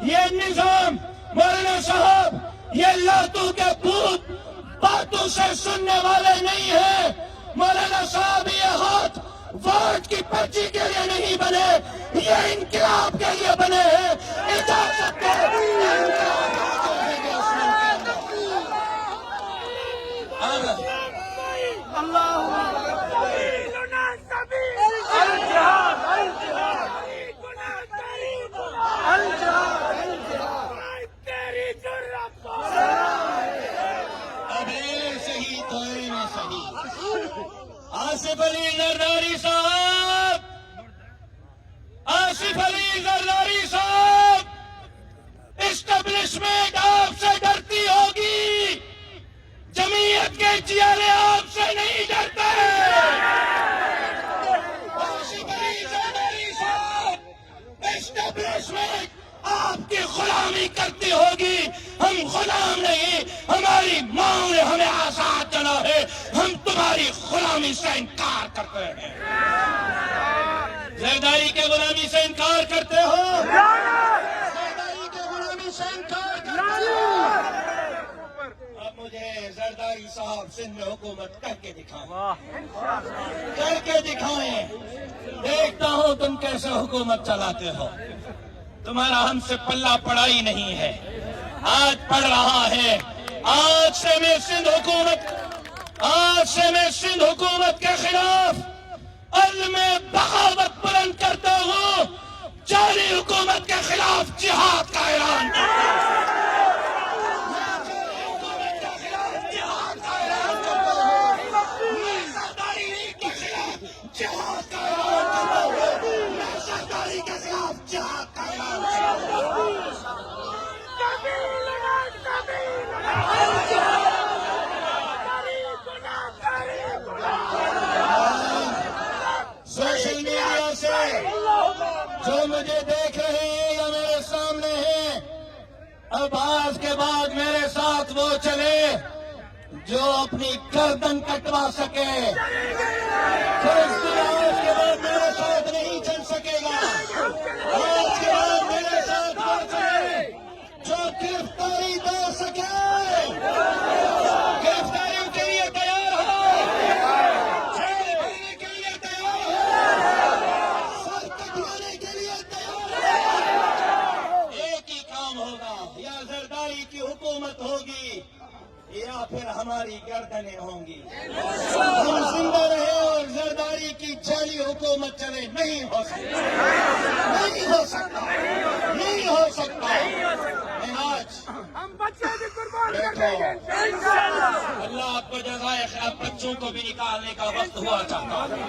یہ نظام مولانا صاحب یہ لاتوں کے بھوت باتوں سے سننے والے نہیں ہیں. مولانا صاحب یہ ہاتھ ووٹ کی پرچی کے لیے نہیں بنے, یہ انقلاب کے لیے بنے ہیں. اجازت دو آصف علی زرداری صاحب, آصف علی زرداری صاحب, اسٹیبلشمنٹ آپ سے ڈرتی ہوگی, جمعیت کے چیلے آپ سے نہیں ڈرتے. آصف علی زرداری صاحب, اسٹیبلشمنٹ آپ کی غلامی کرتی ہوگی, ہم غلام نہیں, ہماری ماں نے ہمیں آزاد چنا ہے, ہم تمہاری غلامی سے انکار کرتے ہیں. زرداری کے غلامی سے انکار کرتے ہو, زرداری کے غلامی سے انکار کرتے ہو. اب مجھے زرداری صاحب سندھ میں حکومت کر کے دکھائیں, کر کے دکھائیں, دیکھتا ہوں تم کیسے حکومت چلاتے ہو. تمہارا ہم سے پلہ پڑا ہی نہیں ہے, آج پڑ رہا ہے. آج سے میں سندھ حکومت کے خلاف عزم بغاوت بلند کرتا ہوں, جعلی حکومت کے خلاف جہاد کا اعلان کرتا ہوں. سوشل میڈیا سے جو مجھے دیکھ رہے ہیں یا میرے سامنے ہیں, اب آج کے بعد میرے ساتھ وہ چلے جو اپنی گردن کٹوا سکے. آج کے بعد میرے ساتھ نہیں چل سکے گا. آج کے بعد میرے ساتھ وہ چلے جو گرفتاری دے سکے. گرفتاریوں کے لیے تیار ہو, جیل بھرنے کے لیے تیار ہو, سر کٹوانے کے لیے تیار ہو. ایک ہی کام ہوگا, یا زرداری کی حکومت ہوگی یا پھر ہماری گردنیں ہوں گی. ہم زندہ رہے اور زرداری کی جعلی حکومت چلے, نہیں ہو سکتا, نہیں ہو سکتا, نہیں ہو سکتا. آج اللہ آپ کو جزائے خیر, بچوں کو بھی نکالنے کا وقت ہوا چاہتا ہے,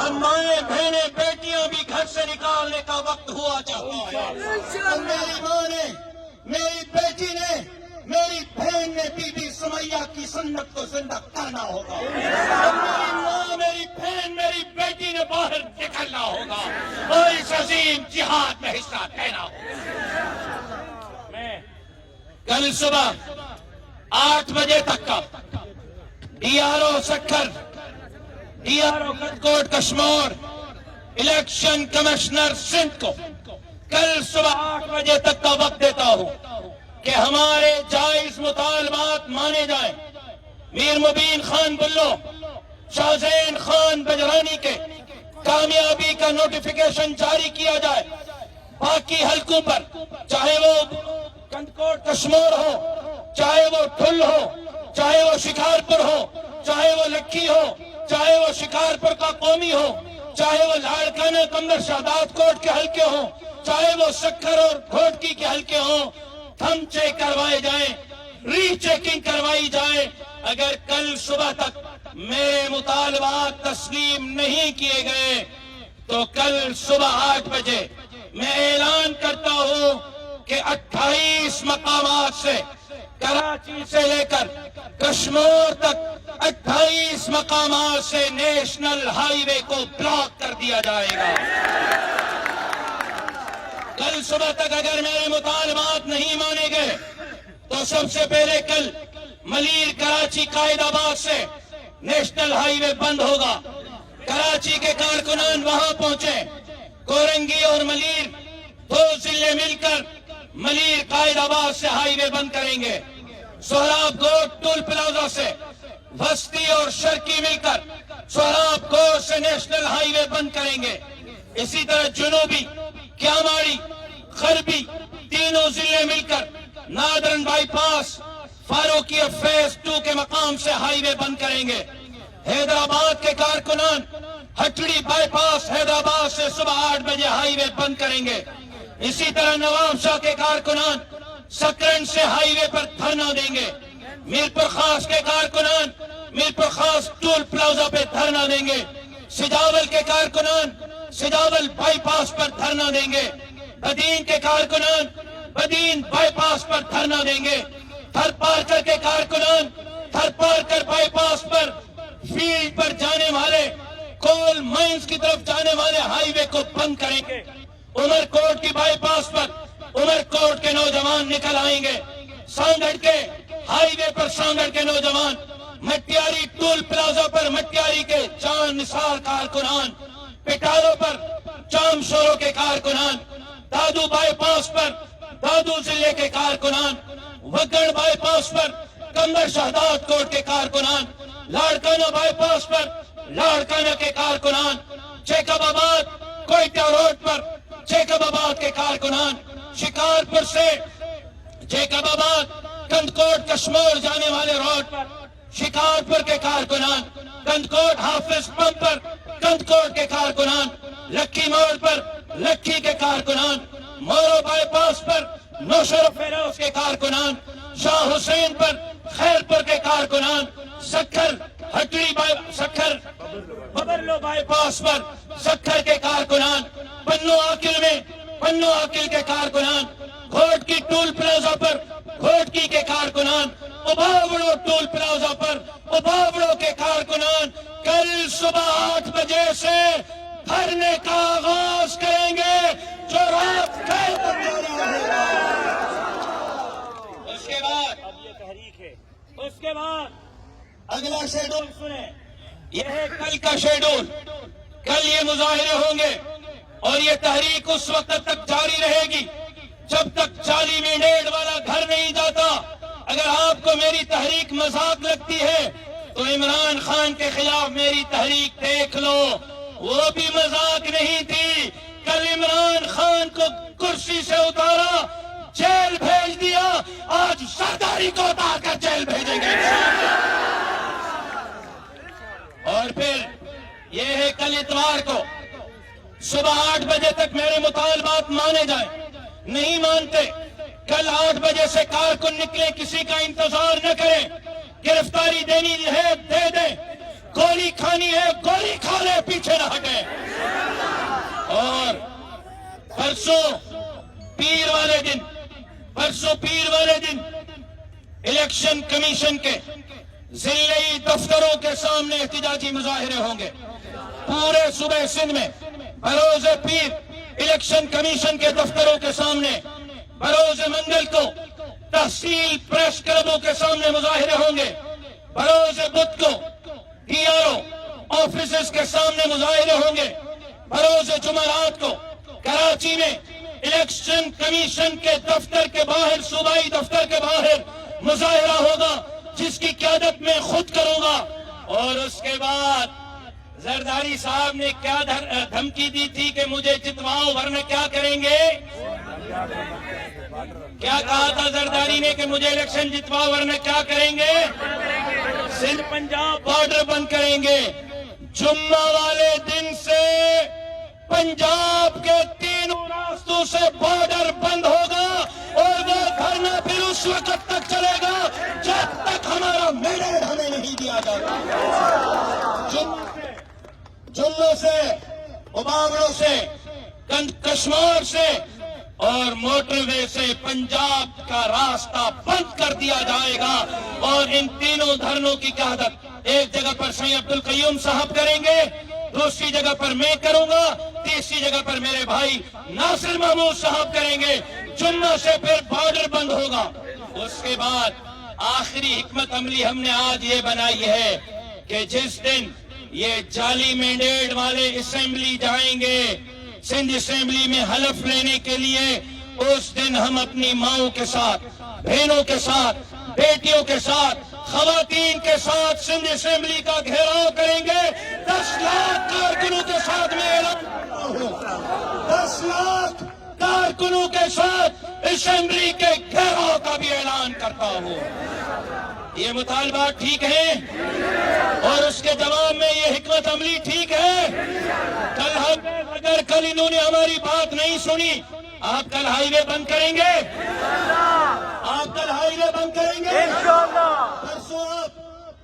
اب مائیں بہنیں بیٹیاں بھی گھر سے نکالنے کا وقت ہوا چاہتا ہے. اب میری ماں نے, میری بیٹی نے, میری بہن نے بی بی سمیہ کی سنت کو زندہ کرنا ہوگا. اب میری ماں, میری بہن, میری بیٹی نے باہر نکلنا ہوگا اور اس عظیم جہاد میں حصہ دینا ہوگا. کل صبح 8 بجے تک کا D R O Sukkur, D R O کٹکوٹ کشمور, الیکشن کمشنر سندھ کو کل صبح 8 بجے تک کا وقت دیتا ہوں کہ ہمارے جائز مطالبات مانے جائیں. میر مبین خان بلو, شاہزین خان بجرانی کے کامیابی کا نوٹیفیکیشن جاری کیا جائے. باقی حلقوں پر, چاہے وہ کٹکوٹ کشمور ہو, چاہے وہ ٹھل ہو, چاہے وہ شکارپور ہو, چاہے وہ لکھی ہو, چاہے وہ شکارپور کا قومی ہو, چاہے وہ لاڑکانہ کمر شہداد کوٹ کے حلقے ہوں, چاہے وہ سکھر اور گھوٹکی کے حلقے ہوں, تھم چیک کروائے جائیں, ری چیکنگ کروائی جائے. اگر کل صبح تک میرے مطالبات تسلیم نہیں کیے گئے تو کل صبح 8 بجے میں اعلان کرتا ہوں کہ 28 مقامات سے, کراچی سے لے کر کشمیر تک 28 مقامات سے نیشنل ہائی وے کو بلاک کر دیا جائے گا. کل صبح تک اگر میرے مطالبات نہیں مانے گئے تو سب سے پہلے کل ملیر کراچی قائد آباد سے نیشنل ہائی وے بند ہوگا. کراچی کے کارکنان وہاں پہنچے, کورنگی اور ملیر 2 ضلع مل کر ملیر قائد آباد سے ہائی وے بند کریں گے، سہراب گوٹ ٹول پلازا سے وسطی اور شرقی مل کر سہراب گوٹ سے نیشنل ہائی وے بند کریں گے۔ اسی طرح جنوبی، کیاماڑی، غربی تینوں ضلع مل کر Northern by pass Farooqia phase 2 کے مقام سے ہائی وے بند کریں گے۔ حیدرآباد کے کارکنان ہٹڑی بائی پاس حیدرآباد سے صبح 8 بجے ہائی وے بند کریں گے۔ اسی طرح نواب شاہ کے کارکنان سکرن سے ہائی وے پر دھرنا دیں گے۔ میرپور خاص کے کارکنان میرپور خاص ٹول پلازا پہ دھرنا دیں گے۔ سجاول کے کارکنان سجاول بائی پاس پر دھرنا دیں گے۔ بدین کے کارکنان بدین بائی پاس پر دھرنا دیں گے۔ تھر پارکر کے کارکنان تھر پارکر بائی پاس پر فیلڈ پر جانے والے کول مائنز کی طرف جانے والے ہائی وے کو بند کریں گے۔ عمر کوٹ کی بائی پاس پر عمر کوٹ کے نوجوان نکل آئیں گے۔ سانگڑ کے ہائی وے پر سانگڑ کے نوجوان، مٹیاری ٹول پلازا پر مٹیاری کے جان نثار کارکنان، پٹالوں پر چام شوروں کے کارکنان، دادو بائی پاس پر دادو ضلع کے کارکنان، وگڑ بائی پاس پر کمبر شہداد کوٹ کے کارکنان، لاڑکانہ بائی پاس پر لاڑکانہ کے کارکنان، جیکب آباد کوئٹہ روڈ پر جیکب آباد کے کارکنان، شکارپور سے جیکب آباد کندکوٹ کشمور جانے والے روڈ پر شکارپور کے کارکنان، کندکوٹ حافظ پمپ پر کندکوٹ کے کارکنان، لکھی موڑ پر لکھی کے کارکنان، مورو بائی پاس پر نوشر و فیروز کے کارکنان، شاہ حسین پر خیرپور کے کارکنان، سکھر ہٹڑی سکھر ببرلو بائی پاس پر سکھر کے کارکنان، پنو آکل میں پنو آکل کے کارکنان، گھوٹکی ٹول پلازا پر گھوٹکی کے کارکنان، اباوڑو ٹول پلازا پر اباوڑو کے کارکنان کل صبح 8 بجے سے دھرنے کا آغاز کریں گے جو رات کل تک جاری رہے گا۔ اس کے بعد اب یہ تحریک ہے، اس کے بعد اگلا شیڈول سنیں، یہ ہے کل کا شیڈول۔ کل یہ مظاہرے ہوں گے اور یہ تحریک اس وقت تک جاری رہے گی جب تک 40 مینیٹ والا گھر نہیں جاتا۔ اگر آپ کو میری تحریک مذاق لگتی ہے تو عمران خان کے خلاف میری تحریک دیکھ لو، وہ بھی مذاق نہیں تھی۔ کل عمران خان کو کرسی سے اتارا، جیل بھیج دیا، آج زرداری کو اتار کر جیل بھیجیں گے۔ اور پھر یہ ہے کل اتوار کو صبح 8 بجے تک میرے مطالبات مانے جائیں، نہیں مانتے کل 8 بجے سے کارکن نکلے، کسی کا انتظار نہ کریں، گرفتاری دینی ہے دے دیں، گولی کھانی ہے گولی کھا لے، پیچھے نہ ہٹیں۔ اور پرسوں پیر والے دن الیکشن کمیشن کے ضلعی دفتروں کے سامنے احتجاجی مظاہرے ہوں گے پورے صوبے سندھ میں۔ بروز پیر الیکشن کمیشن کے دفتروں کے سامنے، بروز منگل کو تحصیل پریس کلبوں کے سامنے مظاہرے ہوں گے، بروز بدھ کو ڈی آر او آفیسز کے سامنے مظاہرے ہوں گے، بروز جمعرات کو کراچی میں الیکشن کمیشن کے دفتر کے باہر، صوبائی دفتر کے باہر مظاہرہ ہوگا جس کی قیادت میں خود کروں گا۔ اور اس کے بعد زرداری صاحب نے کیا دھمکی دی تھی کہ مجھے جتواؤ ورنہ کیا کریں گے؟ کیا کہا تھا زرداری نے کہ مجھے الیکشن جتواؤ ورنہ کیا کریں گے؟ سندھ پنجاب بارڈر بند کریں گے۔ جمعہ والے دن سے پنجاب کے تینوں راستوں سے بارڈر بند ہوگا اور وہ دھرنا پھر اس وقت تک چلے گا جب تک ہمارا مینڈیٹ ہمیں نہیں دیا جاتا۔ جموں سے اباوڑوں سے کشمور سے اور موٹر وے سے پنجاب کا راستہ بند کر دیا جائے گا۔ اور ان تینوں دھرنوں کی قیادت ایک جگہ پر سید عبدالقیوم صاحب کریں گے، دوسری جگہ پر میں کروں گا، تیسری جگہ پر میرے بھائی ناصر محمود صاحب کریں گے۔ جمعہ سے پھر بارڈر بند ہوگا۔ اس کے بعد آخری حکمت عملی ہم نے آج یہ بنائی ہے کہ جس دن یہ جعلی مینڈیٹ والے اسمبلی جائیں گے، سندھ اسمبلی میں حلف لینے کے لیے، اس دن ہم اپنی ماؤں کے ساتھ، بہنوں کے ساتھ، بیٹیوں کے ساتھ، خواتین کے ساتھ سندھ اسمبلی کا گھیراؤ کریں گے۔ 10 لاکھ کارکنوں کے ساتھ میں اعلان کرتا ہوں، 10 لاکھ کارکنوں کے ساتھ اسمبلی کے گھیراؤ کا بھی اعلان کرتا ہوں۔ یہ مطالبات ٹھیک ہیں اور اس کے جواب میں یہ حکمت عملی ٹھیک ہے؟ اگر کل انہوں نے ہماری بات نہیں سنی، آپ کل ہائی وے بند کریں گے؟ آپ کل ہائی وے بند کریں گے؟ پرسوں آپ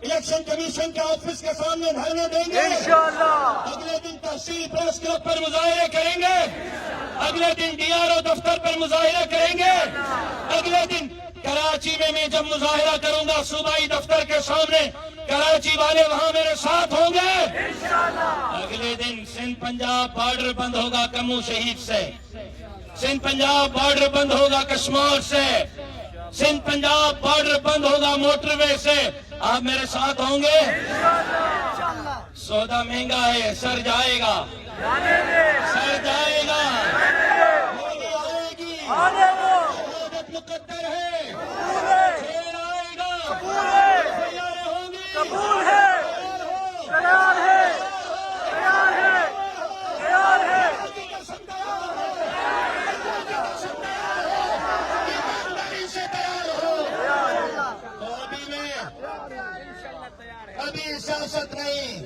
الیکشن کمیشن کے آفس کے سامنے دھرنے دیں گے؟ اگلے دن تحصیل پریس کلب پر مظاہرے کریں گے؟ اگلے دن ڈی آر او دفتر پر مظاہرہ کریں گے؟ اگلے دن کراچی میں جب مظاہرہ کروں گا صوبائی دفتر کے سامنے، کراچی والے وہاں میرے ساتھ ہوں گے؟ اگلے دن سندھ پنجاب بارڈر بند ہوگا کمو شہید سے، سندھ پنجاب بارڈر بند ہوگا کشمور سے، سندھ پنجاب بارڈر بند ہوگا موٹر وے سے، آپ میرے ساتھ ہوں گے؟ سودا مہنگا ہے، سر جائے گا، سر جائے گا، ہولی آئے گی، عبادت مقدر ہے، کھیل آئے گا، تیاریں ہوں گی، ابھی سیاست نہیں،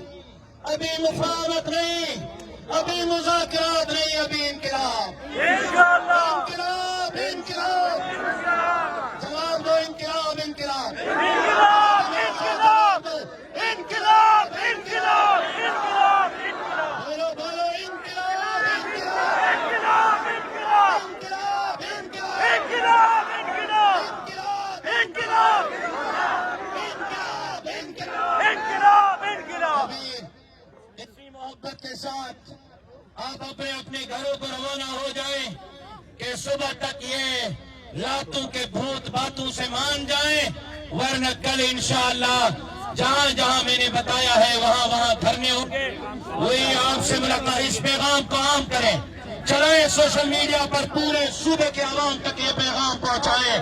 ابھی مفاہمت نہیں، ابھی مذاکرات نہیں، ابھی انقلاب، انقلاب، انقلاب، جواب دو، انقلاب، انقلاب، انقلاب، انقلاب، بولو بولو، انقلاب، انقلاب، انقلاب، انقلاب، اسی محبت کے ساتھ آپ اپنے اپنے گھروں کو روانہ ہو جائیں کہ صبح تک یہ راتوں کے بھوت باتوں سے مان جائیں، ورنہ کل انشاءاللہ جہاں جہاں میں نے بتایا ہے وہاں دھرنے ہوں گے۔ وہی آپ سے ملاقات، اس پیغام کو عام کریں، چلائیں سوشل میڈیا پر، پورے صوبے کے عوام تک یہ پیغام پہنچائیں،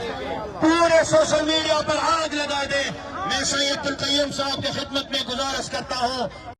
پورے سوشل میڈیا پر آگ لگا دیں۔ میں سید القیم صاحب کی خدمت میں گزارش کرتا ہوں